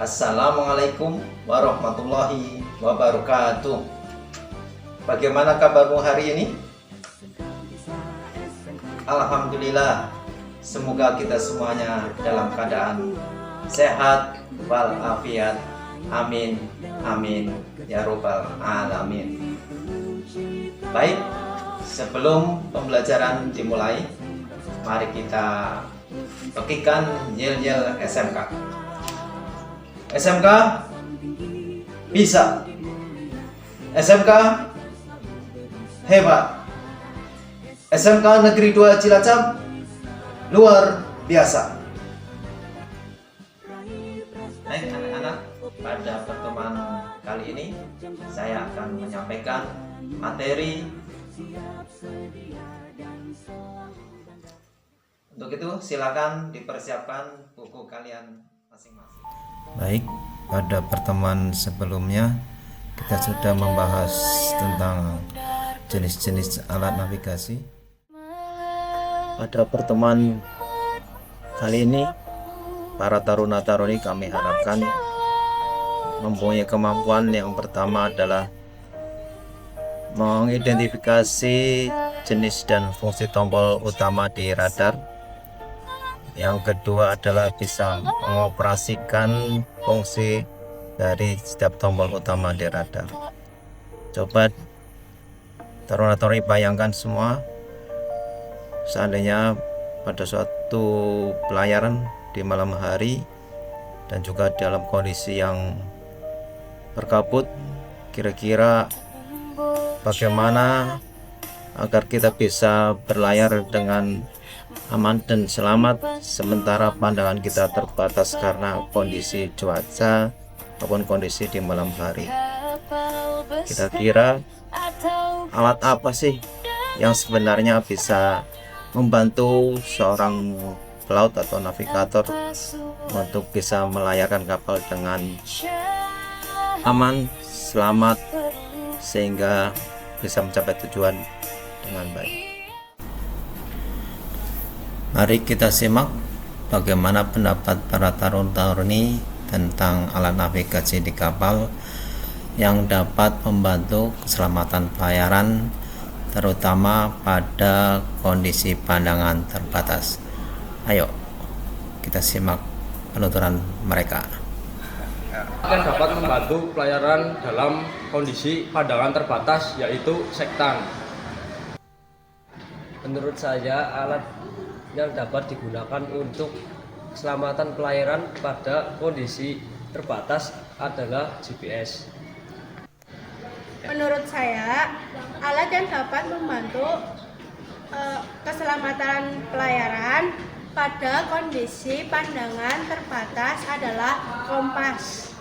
Assalamualaikum warahmatullahi wabarakatuh. Bagaimana kabarmu hari ini? Alhamdulillah, semoga kita semuanya dalam keadaan sehat walafiat. Amin, amin, ya robbal alamin. Baik, sebelum pembelajaran dimulai, mari kita bagikan yel-yel SMK. SMK bisa, SMK hebat, SMK Negeri 2 Cilacap luar biasa. Baik anak-anak, pada pertemuan kali ini saya akan menyampaikan materi. Untuk itu silakan dipersiapkan buku kalian masing-masing. Baik, pada pertemuan sebelumnya kita sudah membahas tentang jenis-jenis alat navigasi. Pada pertemuan kali ini, para taruna-taruni kami harapkan mempunyai kemampuan yang pertama adalah mengidentifikasi jenis dan fungsi tombol utama di radar. Yang kedua adalah bisa mengoperasikan fungsi dari setiap tombol utama di radar. Coba taruna-taruni bayangkan semua, seandainya pada suatu pelayaran di malam hari dan juga dalam kondisi yang berkabut, kira-kira bagaimana agar kita bisa berlayar dengan aman dan selamat sementara pandangan kita terbatas karena kondisi cuaca maupun kondisi di malam hari. Kira-kira alat apa sih yang sebenarnya bisa membantu seorang pelaut atau navigator untuk bisa melayarkan kapal dengan aman, selamat, sehingga bisa mencapai tujuan dengan baik. Mari kita simak bagaimana pendapat para taruna-taruni tentang alat navigasi di kapal yang dapat membantu keselamatan pelayaran, terutama pada kondisi pandangan terbatas. Ayo kita simak penuturan mereka. Akan dapat membantu pelayaran dalam kondisi pandangan terbatas, yaitu sektan. Menurut saya, alat yang dapat digunakan untuk keselamatan pelayaran pada kondisi terbatas adalah GPS. Menurut saya, alat yang dapat membantu keselamatan pelayaran pada kondisi pandangan terbatas adalah kompas.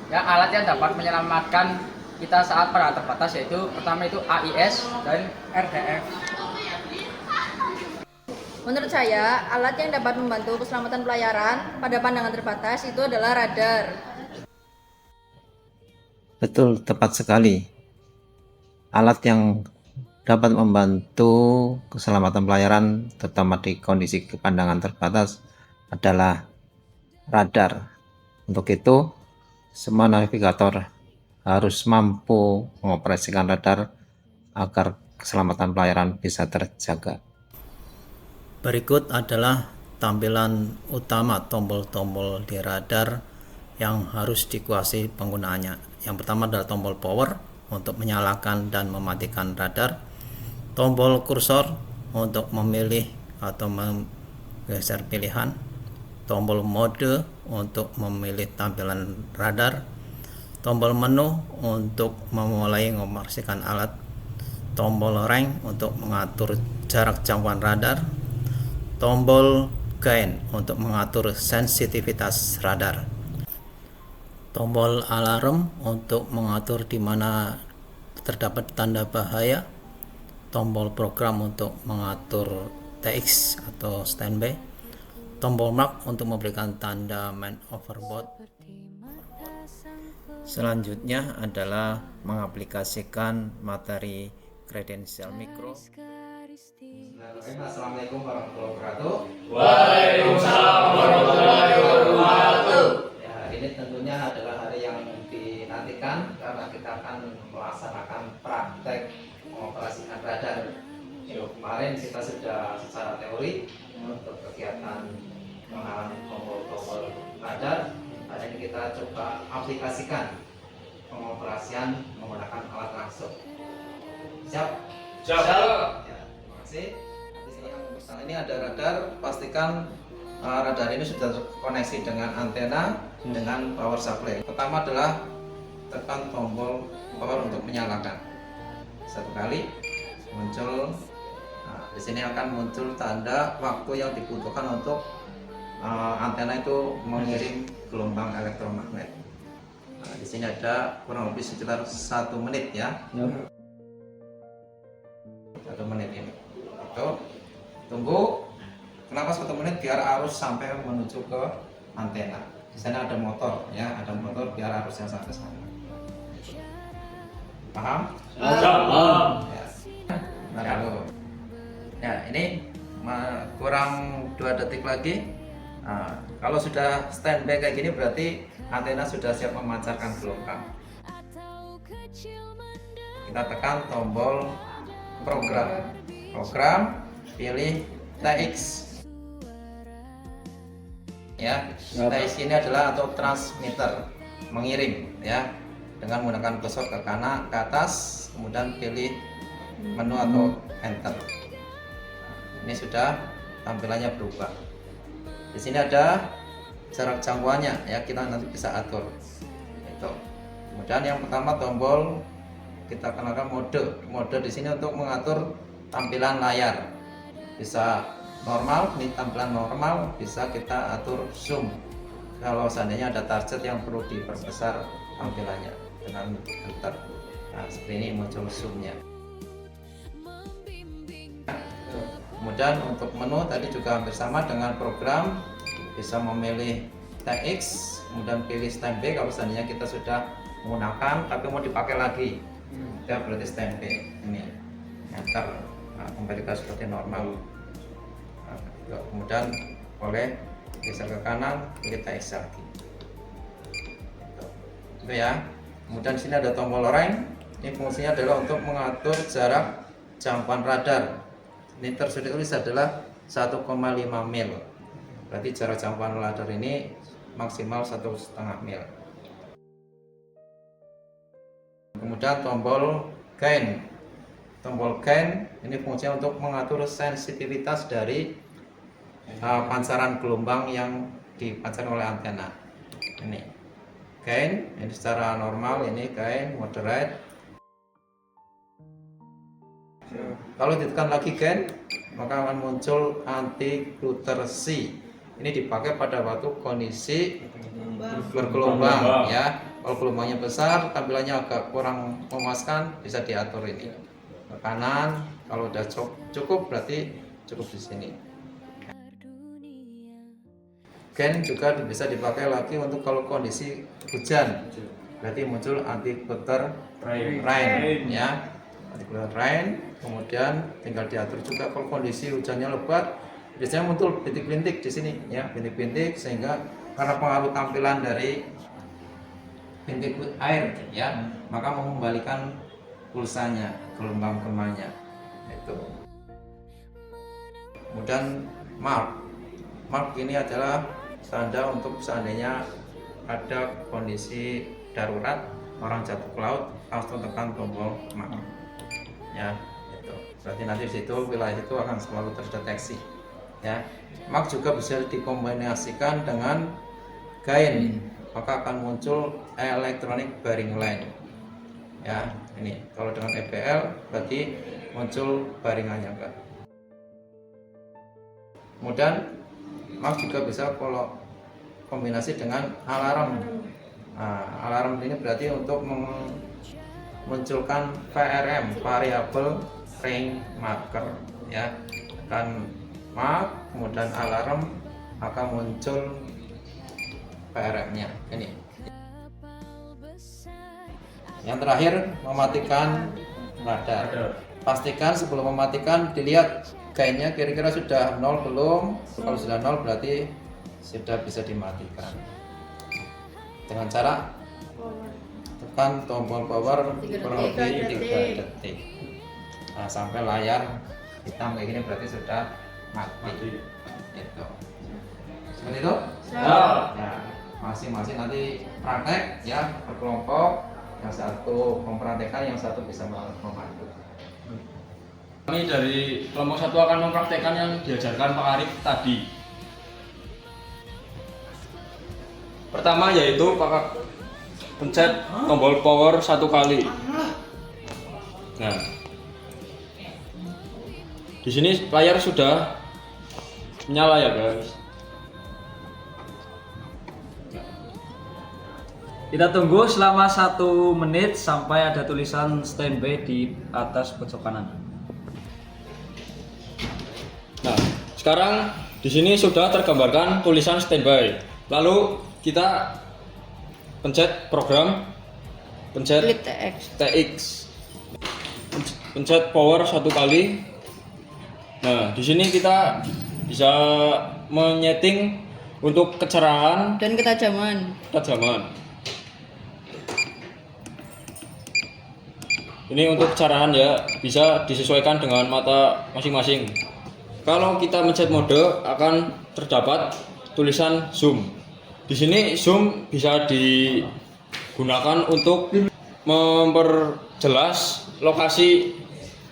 Ya, alat yang dapat menyelamatkan kita saat pandangan terbatas yaitu pertama itu AIS dan RDF. Menurut saya, alat yang dapat membantu keselamatan pelayaran pada pandangan terbatas itu adalah radar. Betul, tepat sekali. Alat yang dapat membantu keselamatan pelayaran terutama di kondisi pandangan terbatas adalah radar. Untuk itu, semua navigator harus mampu mengoperasikan radar agar keselamatan pelayaran bisa terjaga. Berikut adalah tampilan utama tombol-tombol di radar yang harus dikuasai penggunaannya. Yang pertama adalah tombol power untuk menyalakan dan mematikan radar, tombol kursor untuk memilih atau menggeser pilihan, tombol mode untuk memilih tampilan radar, tombol menu untuk memulai mengoperasikan alat, tombol rank untuk mengatur jarak jangkauan radar, tombol gain untuk mengatur sensitivitas radar, tombol alarm untuk mengatur di mana terdapat tanda bahaya, tombol program untuk mengatur TX atau standby, tombol mark untuk memberikan tanda man overboard. Selanjutnya adalah mengaplikasikan materi kredensial mikro. Assalamualaikum warahmatullahi wabarakatuh. Waalaikumsalam warahmatullahi wabarakatuh. hari ini tentunya adalah hari yang dinantikan karena kita akan melaksanakan praktek mengoperasikan radar. Kemarin kita sudah secara teori untuk kegiatan mengalami tombol-tombol radar. Hari ini kita coba aplikasikan pengoperasian menggunakan alat langsung. Siap? Siap. Ya, terima kasih. Nah, ini ada radar, pastikan radar ini sudah terkoneksi dengan antena dengan power supply. Pertama adalah tekan tombol power untuk menyalakan. Satu kali muncul. Nah, di sini akan muncul tanda waktu yang dibutuhkan untuk antena itu mengirim gelombang elektromagnet. Nah, di sini ada kurang lebih sekitar 1 menit ya. 1 menit ini. Itu tunggu. Kenapa 1 menit? Biar arus sampai menuju ke antena. Di sana ada motor ya, ada motor biar arusnya sampai sana. Paham? Paham. Ya. Nah, lalu. Ya, ini kurang 2 detik lagi. Nah, kalau sudah standby kayak gini berarti antena sudah siap memancarkan gelombang. Kita tekan tombol program, pilih TX. Ya, TX ini adalah untuk transmitter, mengirim ya, dengan menggunakan cursor ke kanan, ke atas, kemudian pilih menu atau enter. Ini sudah tampilannya berubah. Di sini ada jarak jangkauannya ya, kita nanti bisa atur. Itu. Kemudian yang pertama tombol kita kenakan mode di sini untuk mengatur tampilan layar. Bisa normal, ini tampilan normal, bisa kita atur zoom. Kalau seandainya ada target yang perlu diperbesar tampilannya dengan enter. Nah, seperti ini muncul zoomnya. Kemudian untuk menu tadi juga hampir sama dengan program, bisa memilih TX, kemudian pilih standby kalau seandainya kita sudah menggunakan tapi mau dipakai lagi. Ya berarti standby ini enter. Nah, kembalikan seperti normal. Nah, kemudian boleh geser ke kanan, pilih TX lagi. Itu ya. Kemudian di sini ada tombol range. Ini fungsinya adalah untuk mengatur jarak jangkauan radar. Ini tertulis adalah 1,5 mil. Berarti jarak jangkauan radar ini maksimal 1,5 mil. Kemudian tombol gain. Tombol gain ini fungsinya untuk mengatur sensitivitas dari pancaran gelombang yang dipancarkan oleh antena. Ini gain, ini secara normal, ini gain, moderate. Kalau ditekan lagi gain, maka akan muncul anti-glutersi. Ini dipakai pada waktu kondisi bergelombang ya. Kalau gelombangnya besar, tampilannya agak kurang memuaskan, bisa diatur ini ke kanan. Kalau udah cukup berarti cukup di sini. Gain juga bisa dipakai lagi untuk kalau kondisi hujan, berarti muncul anti-gluter rain ya. Anti-gluter rain. Kemudian tinggal diatur juga kalau kondisi hujannya lebat, biasanya muncul bintik-bintik di sini ya, bintik-bintik, sehingga karena pengaruh tampilan dari bintik air ya, maka mengembalikan pulsanya, gelombang kemanya itu. Kemudian mark ini adalah tanda untuk seandainya ada kondisi darurat, orang jatuh ke laut, langsung tekan tombol mark ya. Berarti nanti di situ wilayah itu akan selalu terdeteksi ya. Mark juga bisa dikombinasikan dengan gain, maka akan muncul electronic bearing line ya. Ini kalau dengan EBL berarti muncul baringannya kan. Kemudian mark juga bisa kalau kombinasi dengan alarm. Nah, alarm ini berarti untuk memunculkan VRM, variable ring marker ya. Kan mark kemudian alarm maka muncul VRM-nya ini. Yang terakhir mematikan radar. Pastikan sebelum mematikan dilihat gainnya kira-kira sudah 0 belum. Kalau sudah 0 berarti sudah bisa dimatikan. Dengan cara tekan tombol power 3 kurang lebih 3 detik. Nah, sampai layar hitam kayak gini berarti sudah mati. Gitu. Seperti itu? Ya, masing-masing nanti praktek ya berkelompok. Yang satu mempraktekkan, yang satu bisa membantu. Kami dari kelompok 1 akan mempraktekkan yang diajarkan Pak Arif tadi. Pertama yaitu Pak pencet tombol power 1 kali. Nah, di sini layar sudah menyala ya guys. Kita tunggu selama 1 menit sampai ada tulisan standby di atas pojok kanan. Nah, sekarang di sini sudah tergambarkan tulisan standby. Lalu kita pencet program, pencet TX, pencet power 1 kali. Nah, di sini kita bisa menyeting untuk kecerahan Dan ketajaman. Ini untuk kecerahan ya, bisa disesuaikan dengan mata masing-masing. Kalau kita mencet mode akan terdapat tulisan zoom. Di sini zoom bisa digunakan untuk memperjelas lokasi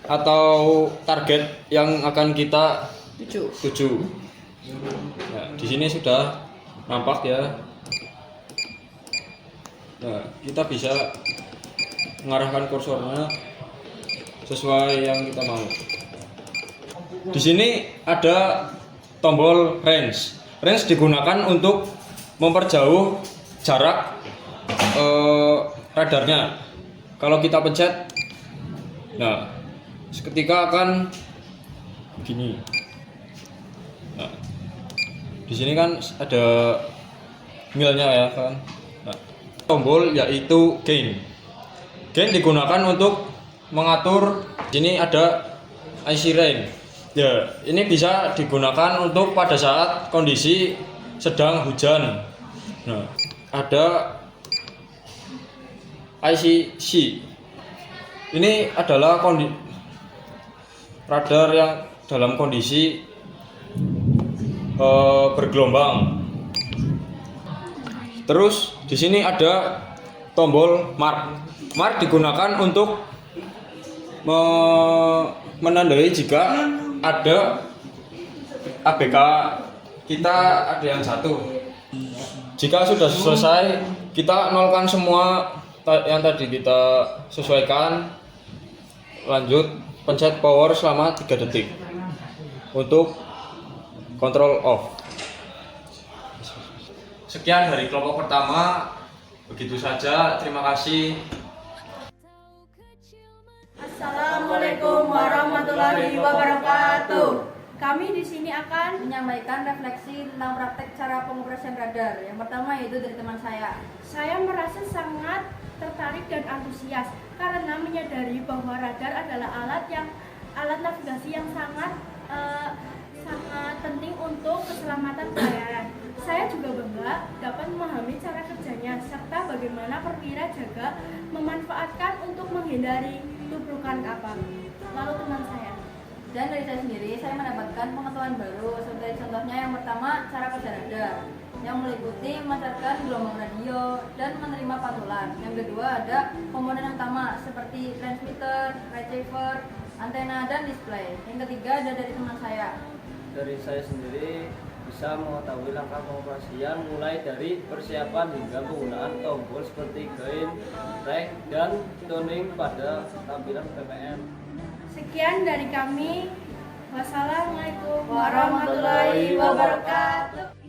atau target yang akan kita tuju. Nah, di sini sudah nampak ya. Nah, kita bisa mengarahkan kursornya sesuai yang kita mau. Di sini ada tombol range. Range digunakan untuk memperjauh jarak radarnya. Kalau kita pencet, nah, seketika akan begini. Nah, di sini kan ada milnya ya kan. Nah, tombol yaitu gain. Gain digunakan untuk mengatur. Sini ada IC range. Ya, ini bisa digunakan untuk pada saat kondisi sedang hujan. Nah, ada ICC. Ini adalah radar yang dalam kondisi bergelombang. Terus di sini ada tombol mark. Mark digunakan untuk menandai jika ada ABK kita ada yang jatuh. Jika sudah selesai, kita nolkan semua yang tadi kita sesuaikan. Lanjut pencet power selama 3 detik untuk control off. Sekian dari kelompok pertama. Begitu saja, terima kasih. Assalamualaikum warahmatullahi wabarakatuh. Kami di sini akan Menyampaikan refleksi tentang praktek cara pengoperasian radar. Yang pertama yaitu dari teman saya. Saya merasa sangat tertarik dan antusias karena menyadari bahwa radar adalah alat navigasi yang sangat penting untuk keselamatan pelayaran. Saya juga bangga dapat memahami cara kerjanya serta bagaimana perwira jaga memanfaatkan untuk menghindari tubrukan kapal. Lalu teman saya. Dan dari saya sendiri, saya mendapatkan pengetahuan baru. Seperti contohnya yang pertama, cara kerja radar yang meliputi memancarkan gelombang radio dan menerima pantulan. Yang kedua ada komponen utama seperti transmitter, receiver, antena, dan display. Yang ketiga ada dari teman saya. Dari saya sendiri bisa mengetahui langkah pengoperasian mulai dari persiapan hingga penggunaan tombol seperti gain, reg, dan tuning pada tampilan PPM. Sekian dari kami. Wassalamualaikum warahmatullahi wabarakatuh.